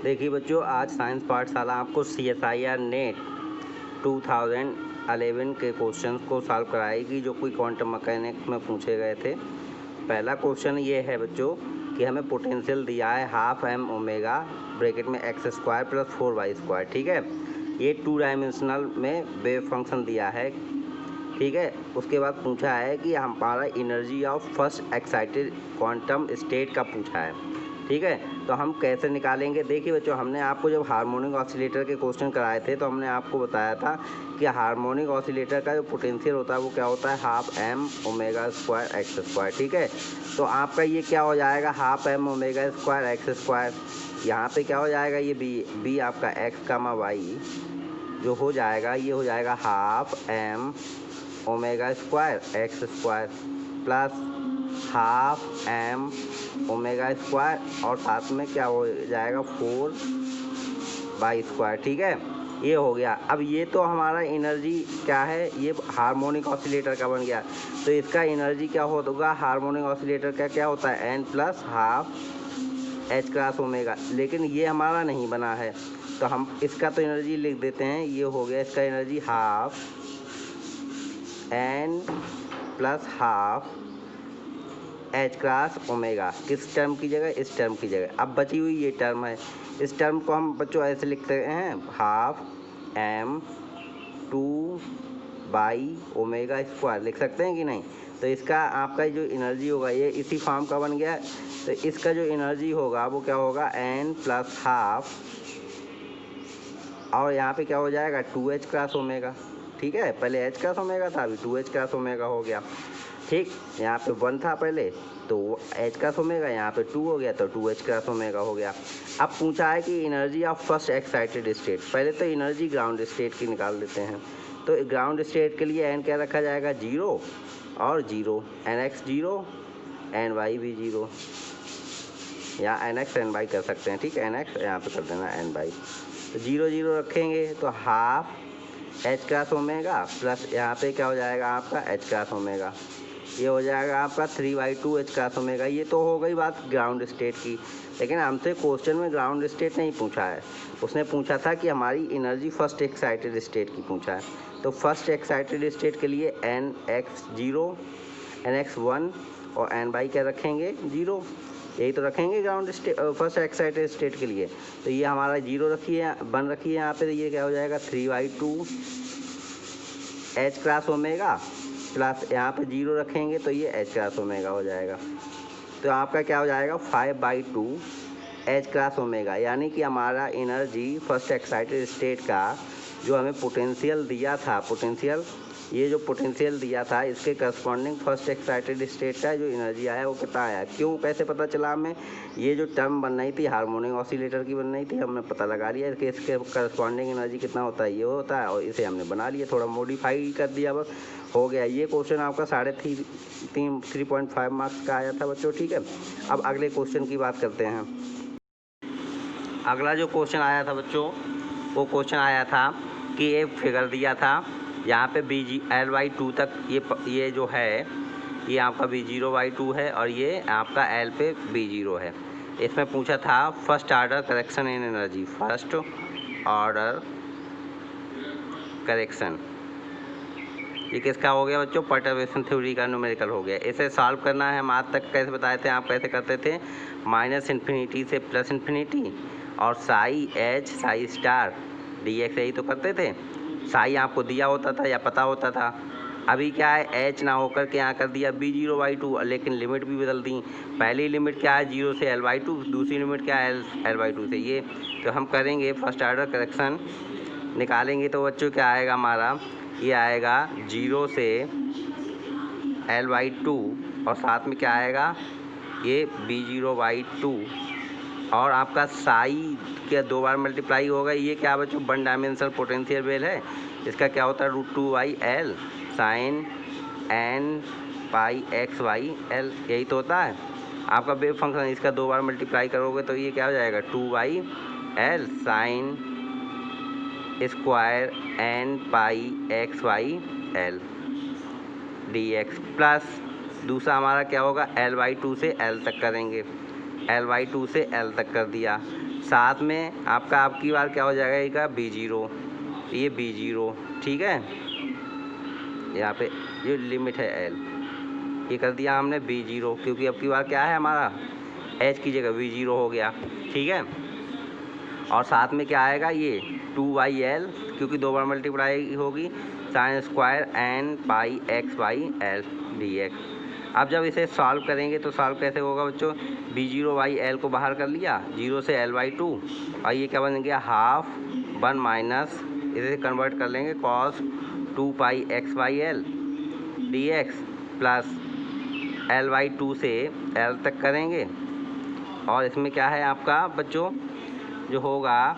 देखिए बच्चों, आज साइंस पाठशाला आपको CSIR नेट 2011 के क्वेश्चंस को सॉल्व कराएगी जो कोई क्वांटम मैकेनिक्स में पूछे गए थे। पहला क्वेश्चन ये है बच्चों कि हमें पोटेंशियल दिया है हाफ एम ओमेगा ब्रैकेट में x² + 4y², ठीक है। ये 2 डायमेंशनल में वेव फंक्शन दिया है, ठीक है। उसके बाद पूछा है कि हमारा energy of first excited quantum state का पूछा है, ठीक है। तो हम कैसे निकालेंगे? देखिए बच्चों, हमने आपको जब हार्मोनिक ऑसिलेटर के क्वेश्चन कराए थे तो हमने आपको बताया था कि हार्मोनिक ऑसिलेटर का जो पोटेंशियल होता है वो क्या होता है, half m omega square x², ठीक है। तो आपका ये क्या हो जाएगा, half m omega square x²। यहाँ पे क्या हो जाएगा, ये बी आपका x, y जो हो जाएगा, ये हो जाएगा half m omega square x² plus half m omega square और साथ में क्या हो जाएगा 4y², ठीक है। ये हो गया। अब ये तो हमारा एनर्जी क्या है, ये हार्मोनिक ऑसिलेटर का बन गया। तो इसका एनर्जी क्या होगा, हार्मोनिक ऑसिलेटर का क्या होता है n + हाफ h× ओमेगा। लेकिन ये हमारा नहीं बना है तो हम इसका तो एनर्जी लिख देते हैं। ये हो गया इसका energy half n + half h× omega. किस टर्म की जगह, इस टर्म की जगह। अब बची हुई ये टर्म है, इस टर्म को हम बच्चों ऐसे लिखते हैं, हाफ m 2/ओमेगा² लिख सकते हैं कि नहीं। तो इसका आपका जो एनर्जी होगा ये इसी फॉर्म का बन गया। तो इसका जो एनर्जी होगा वो क्या होगा, n + हाफ और यहाँ पे क्या हो जाएगा 2h× ओमेगा, ठीक है। पहले h× ओमेगा था, अभी 2h× ओमेगा हो गया, ठीक। यहाँ पे 1 था पहले तो h× ओमेगा, यहाँ पे 2 हो गया तो 2h× ओमेगा हो गया। अब पूछा है कि energy of first excited state. पहले तो एनर्जी ग्राउंड स्टेट की निकाल लेते हैं। तो ग्राउंड स्टेट के लिए n क्या रखा जाएगा, 0 और 0, nx 0 ny भी 0, या nx ny कर सकते हैं, ठीक है। nx यहाँ पे कर देना ny, तो 0 0 रखेंगे तो हाफ h× ओमेगा प्लस यहाँ पे क्या हो जाएगा आपका h× ओमेगा। ये हो जाएगा आपका 3/2 h× ओमेगा। ये तो हो गई बात ग्राउंड स्टेट की। लेकिन हमसे क्वेश्चन में ग्राउंड स्टेट नहीं पूछा है, उसने पूछा था कि हमारी एनर्जी फर्स्ट एक्साइटेड स्टेट की पूछा है। तो फर्स्ट एक्साइटेड स्टेट के लिए nx 0, nx 1 और ny क्या रखेंगे, 0। यही तो रखेंगे ground state first excited state के लिए। तो ये हमारा 0 रखिए, 1 रखिए यहाँ पे। ये क्या हो जाएगा 3/2 h× ओमेगा प्लस यहाँ पे 0 रखेंगे तो ये h× ओमेगा हो जाएगा। तो आपका क्या हो जाएगा 5/2 h× ओमेगा। यानी कि हमारा एनर्जी फर्स्ट एक्साइटेड स्टेट का जो हमें पोटेंशियल दिया था, पोटेंशियल ये जो पोटेंशियल दिया था इसके करस्पॉन्डिंग फर्स्ट एक्साइटेड स्टेट का जो एनर्जी आया वो कितना आया। क्यों, कैसे पता चला हमें, ये जो टर्म बन रही थी हार्मोनिक ऑसिलेटर की बन रही थी, हमने पता लगा लिया कि इसके करस्पॉन्डिंग एनर्जी कितना होता है, ये होता है। और इसे हमने बना लिया, थोड़ा मॉडिफाई कर दिया, बस हो गया। ये क्वेश्चन आपका 3.5 मार्क्स का आया था बच्चों, ठीक है। अब अगले क्वेश्चन की बात करते हैं। अगला जो क्वेश्चन आया था बच्चों, वो क्वेश्चन आया था कि एक फिगर दिया था यहाँ पे L/2 तक, ये जो है ये आपका V0/2 है और ये आपका L पे V0 है। इसमें पूछा था first order correction in energy, first order correction. ये किसका हो गया बच्चों, परटर्बेशन थ्योरी का न्यूमेरिकल हो गया। इसे सॉल्व करना है। हम आज तक कैसे बताए थे, आप कैसे करते थे, -∞ से +∞ और Sai h Sai star dx, यही तो करते थे। साई आपको दिया होता था या पता होता था। अभी क्या है, h ना होकर के यहाँ कर दिया V0/2, लेकिन लिमिट भी बदल दी। पहली लिमिट क्या है 0 से L/2, दूसरी लिमिट क्या है L/2 से ये। तो हम करेंगे फर्स्ट ऑर्डर करेक्शन, निकालेंगे तो बच्चों क्या आएगा हमारा, ये आएगा 0 से L/2 और साथ में क्या आएगा ये V0/2 और आपका साई के 2 बार मल्टीप्लाई होगा। ये क्या बच्चों, 1 डायमेंशनल पोटेंशियल वेल है। इसका क्या होता है √2/L sin n πx/L, यही तो होता है आपका वेव फंक्शन। इसका 2 बार मल्टीप्लाई करोगे तो ये क्या हो जाएगा 2/L sin square n πx/L dx plus दूसरा हमारा क्या होगा L/2 से L तक करेंगे, L/2 से L तक कर दिया साथ में आपका आपकी बार क्या हो जाएगा B0, ये B0, ठीक है। यहाँ पे ये लिमिट है L, ये कर दिया हमने B0, क्योंकि अब की बार क्या है हमारा H की जगह V0 हो गया, ठीक है। और साथ में क्या आएगा ये 2/L, क्योंकि 2 बार मल्टीप्लाई होगी, sine square n pi x by L dx। अब जब इसे सॉल्व करेंगे तो सॉल्व कैसे होगा बच्चों, B0/L को बाहर कर लिया, 0 से L/2, और ये क्या बन गया हाफ 1 माइनस, इसे कन्वर्ट कर लेंगे cos 2 पाई x/L dx प्लस L/2 से L तक करेंगे। और इसमें क्या है आपका बच्चों, जो होगा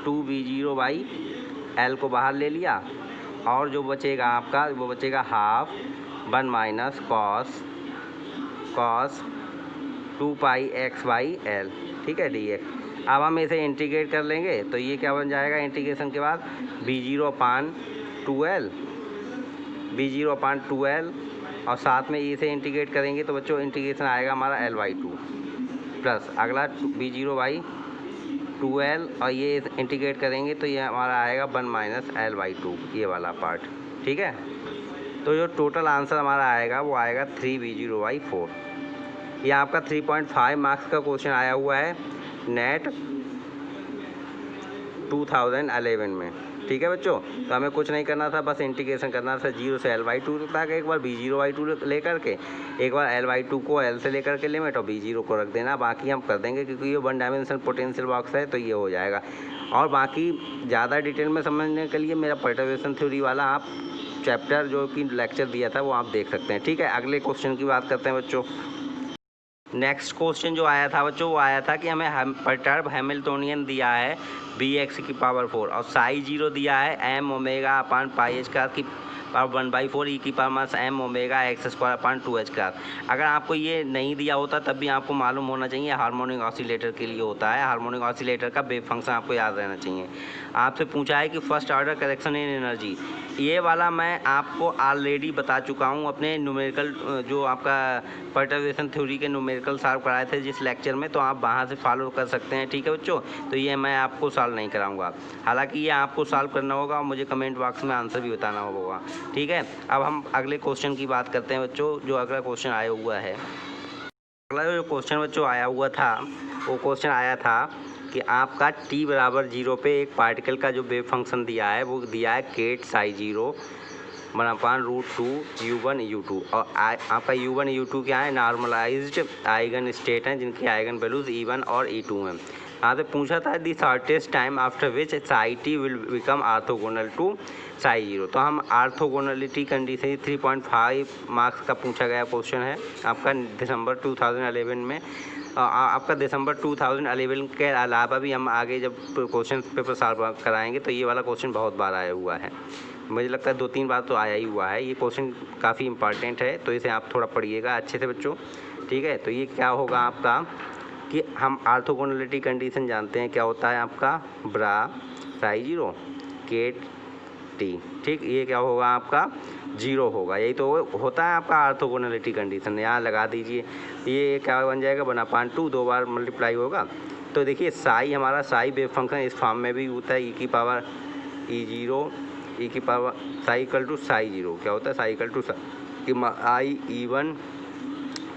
2B0/L को बाहर ले लिया, और जो बचेगा आपका वो बचेगा हाफ 1 माइनस कॉस 2 पाई x/L, ठीक है dx। अब हम इसे इंटीग्रेट कर लेंगे तो ये क्या बन जाएगा इंटीग्रेशन के बाद B0/2L, और साथ में इसे इंटीग्रेट करेंगे तो बच्चों इंटीग्रेशन आएगा हमारा L/2 प्लस अगला B0/2L, और ये इंटीग्रेट करेंगे तो ये हमारा आएगा 1 माइनस L/2, ये वाला पार्ट, ठीक है। तो जो टोटल आंसर हमारा आएगा वो आएगा 3B0/4। ये आपका 3.5 मार्क्स का क्वेश्चन आया हुआ है नेट 2011 में, ठीक है बच्चों। तो हमें कुछ नहीं करना था, बस इंटीग्रेशन करना था 0 से L/2 तक, एक बार B0/2 लेकर के, एक बार L/2 को L से लेकर के लिमिट, और B0 को रख देना, बाकी हम कर देंगे क्योंकि ये 1 डायमेंशन पोटेंशियल बॉक्स है तो ये हो जाएगा। और बाकी ज़्यादा डिटेल में समझने के लिए मेरा परटर्बेशन थ्योरी वाला आप चैप्टर जो कि लेक्चर दिया था वो आप देख सकते हैं, ठीक है। अगले क्वेश्चन की बात करते हैं बच्चों। नेक्स्ट क्वेश्चन जो आया था बच्चों वो आया था कि हमें परटर्ब हैमिल्टोनियन दिया है bx⁴, और साई 0 दिया है m ओमेगा अपान पाई h की पावर 1/4 e⁻m ओमेगा x² अपान 2h। अगर आपको ये नहीं दिया होता तब भी आपको मालूम होना चाहिए, हार्मोनिक ऑसिलेटर के लिए होता है, हार्मोनिक ऑसिलेटर का वेव फंक्शन आपको याद रहना चाहिए। आपसे पूछा है कि first order correction in energy, ये वाला मैं आपको ऑलरेडी बता चुका हूँ अपने न्यूमेरिकल, जो आपका परटर्बेशन थ्योरी के न्यूमेरिकल सॉल्व कराए थे जिस लेक्चर में, तो आप वहाँ से फॉलो कर सकते हैं, ठीक है बच्चों। तो ये मैं आपको सॉल्व नहीं कराऊंगा, हालांकि ये आपको सॉल्व करना होगा और मुझे कमेंट बॉक्स में आंसर भी बताना होगा, ठीक है। अब हम अगले क्वेश्चन की बात करते हैं बच्चों। जो अगला क्वेश्चन आया हुआ है, अगला जो क्वेश्चन बच्चों आया हुआ था वो क्वेश्चन आया था कि आपका t बराबर 0 पे एक पार्टिकल का जो वेव फंक्शन दिया है वो दिया है केट साई 0 /√2 u1 u2, और आपका u1 u2 क्या है, नॉर्मलाइज्ड आइगन स्टेट हैं जिनकी आइगन वैल्यूज e1 और e2 हैं। यहाँ से पूछा था the shortest time after which psi t will become orthogonal to psi 0। तो हम ऑर्थोगोनलिटी कंडीशन 3.5 मार्क्स का पूछा गया क्वेश्चन है आपका दिसंबर 2011 में। आपका दिसंबर 2011 के अलावा भी हम आगे जब क्वेश्चन पेपर सॉल्व कराएंगे तो ये वाला क्वेश्चन बहुत बार आया हुआ है, मुझे लगता है 2-3 बार तो आया ही हुआ है। ये क्वेश्चन काफ़ी इंपॉर्टेंट है तो इसे आप थोड़ा पढ़िएगा अच्छे से बच्चों, ठीक है। तो ये क्या होगा आपका कि हम ऑर्थोगोनलिटी कंडीशन जानते हैं क्या होता है आपका, ब्रा साई 0 केट टी, ठीक। ये क्या होगा आपका 0 होगा, यही तो होता है आपका ऑर्थोगोनलिटी कंडीशन। यहाँ लगा दीजिए, ये क्या बन जाएगा 1/2, 2 बार मल्टीप्लाई होगा। तो देखिए साई हमारा साई वेव फंक्शन इस फॉर्म में भी होता है e⁻e⁻, psi equal to psi 0 क्या होता है, psi equal to I e1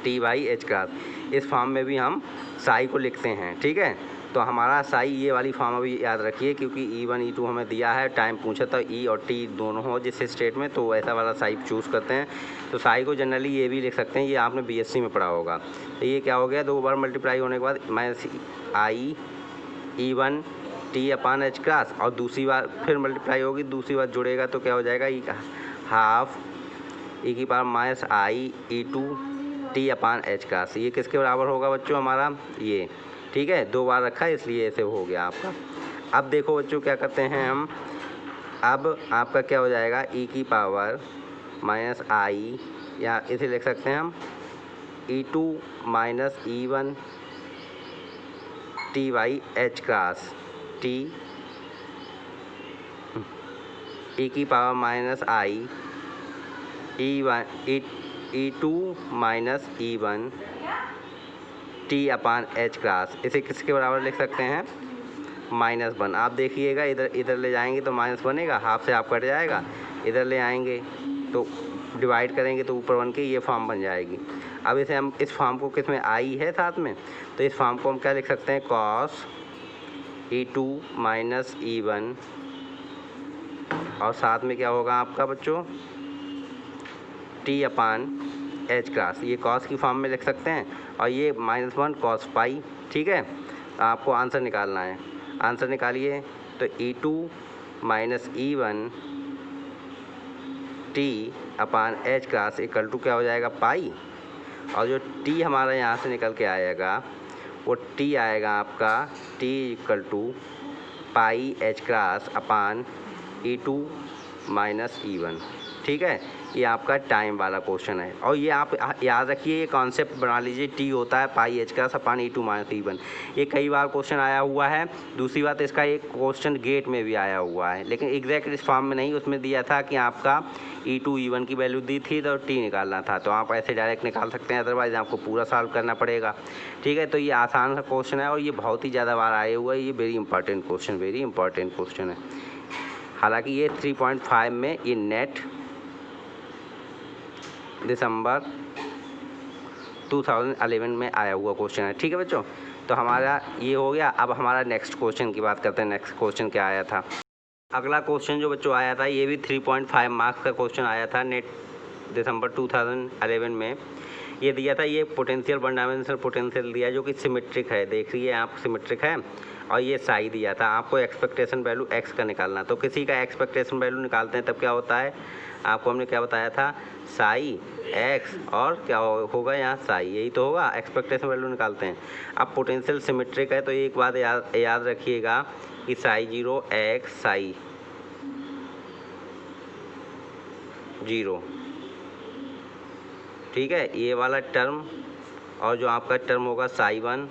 t/h। इस फॉर्म में भी हम साई को लिखते हैं, ठीक है। तो हमारा साई ये वाली फॉर्म अभी याद रखिए, क्योंकि e1 e2 हमें दिया है, टाइम पूछा था e और t दोनों हो जिस स्टेट में, तो ऐसा वाला साई चूज़ करते हैं। तो साई को जनरली ये भी लिख सकते हैं, ये आपने BSc में पढ़ा होगा। तो ये क्या हो गया, 2 बार मल्टीप्लाई होने के बाद माइनस आई e1 t/h, और दूसरी बार फिर मल्टीप्लाई होगी, दूसरी बार जुड़ेगा तो क्या हो जाएगा हाफ e⁻आई e2 t/h। ये किसके बराबर होगा बच्चों हमारा, ये, ठीक है। 2 बार रखा है इसलिए ऐसे हो गया आपका। अब देखो बच्चों क्या करते हैं हम, अब आपका क्या हो जाएगा e⁻आई, या इसे लिख सकते हैं हम e2 - e1 t/h t e⁻आई e2 - e1 t upon h cross, इसे किसके बराबर लिख सकते हैं? -1। आप देखिएगा इधर ले जाएंगे तो माइनस बनेगा, हाफ से हाफ कट जाएगा, इधर ले आएंगे तो डिवाइड करेंगे तो ऊपर 1 के ये फॉर्म बन जाएगी। अब इसे हम इस फॉर्म को किस में आई है साथ में, तो इस फॉर्म को हम क्या लिख सकते हैं? कॉस E2 माइनस E1, और साथ में क्या होगा आपका बच्चों? टी अपान एच क्रास, ये कॉस की फॉर्म में लिख सकते हैं, और ये -1 कॉस पाई। ठीक है, आपको आंसर निकालना है। आंसर निकालिए तो E2 minus E1 t upon h cross equal to क्या हो जाएगा? पाई, और जो टी हमारा यहाँ से निकल के आएगा वो टी आएगा आपका t equal to pi h cross upon E2 minus E1। ठीक है, ये आपका टाइम वाला क्वेश्चन है, और ये आप याद रखिए, ये कॉन्सेप्ट बना लीजिए, टी होता है पाई h cross upon E2 minus E1। ये कई बार क्वेश्चन आया हुआ है। दूसरी बात, इसका एक क्वेश्चन गेट में भी आया हुआ है, लेकिन एग्जैक्ट इस फॉर्म में नहीं, उसमें दिया था कि आपका E2 E1 की वैल्यू दी थी तो टी निकालना था, तो आप ऐसे डायरेक्ट निकाल सकते हैं, अदरवाइज आपको पूरा सॉल्व करना पड़ेगा। ठीक है, तो ये आसान सा क्वेश्चन है और ये बहुत ही ज़्यादा बार आए हुआ है। ये वेरी इंपॉर्टेंट क्वेश्चन है। हालांकि ये 3.5 में ये नेट दिसंबर 2011 में आया हुआ क्वेश्चन है। ठीक है बच्चों, तो हमारा ये हो गया। अब हमारा नेक्स्ट क्वेश्चन की बात करते हैं। नेक्स्ट क्वेश्चन क्या आया था? अगला क्वेश्चन जो बच्चों आया था, ये भी 3.5 मार्क्स का क्वेश्चन आया था नेट दिसंबर 2011 में। ये दिया था, ये पोटेंशियल वन डायमेंशनल पोटेंशियल दिया जो कि सिमेट्रिक है। देख रही है आप, सिमेट्रिक है, और ये साई दिया था। आपको एक्सपेक्टेशन वैल्यू एक्स का निकालना। तो किसी का एक्सपेक्टेशन वैल्यू निकालते हैं तब क्या होता है, आपको हमने क्या बताया था? साई एक्स, और क्या होगा यहाँ? साई, यही तो होगा। एक्सपेक्टेशन वैल्यू निकालते हैं। अब पोटेंशियल सिमेट्रिक है तो एक बात याद रखिएगा कि साई 0 एक्स साई 0। ठीक है, ये वाला टर्म, और जो आपका टर्म होगा साई 1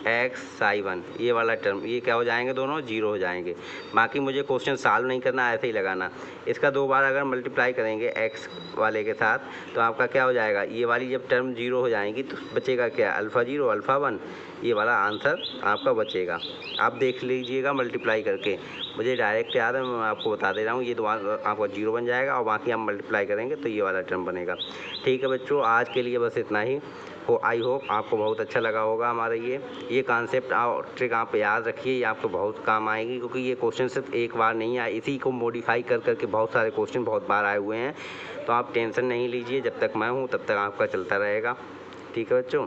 एक्स साई 1, ये वाला टर्म, ये क्या हो जाएंगे? दोनों 0 हो जाएंगे। बाकी मुझे क्वेश्चन सॉल्व नहीं करना, ऐसे ही लगाना। इसका 2 बार अगर मल्टीप्लाई करेंगे एक्स वाले के साथ तो आपका क्या हो जाएगा? ये वाली जब टर्म 0 हो जाएंगी तो बचेगा क्या? अल्फ़ा 0 अल्फ़ा 1, ये वाला आंसर आपका बचेगा। आप देख लीजिएगा मल्टीप्लाई करके, मुझे डायरेक्ट याद है, मैं आपको बता दे रहा हूँ। ये दो आपका 0 बन जाएगा, और बाकी हम मल्टीप्लाई करेंगे तो ये वाला टर्म बनेगा। ठीक है बच्चों, आज के लिए बस इतना ही हो। आई होप आपको बहुत अच्छा लगा होगा हमारा ये कॉन्सेप्ट और ट्रिक आप याद रखिए, ये आपको बहुत काम आएगी, क्योंकि ये क्वेश्चन सिर्फ एक बार नहीं आए, इसी को मॉडिफाई कर करके बहुत सारे क्वेश्चन बहुत बार आए हुए हैं। तो आप टेंशन नहीं लीजिए, जब तक मैं हूँ तब तक आपका चलता रहेगा। ठीक है बच्चों।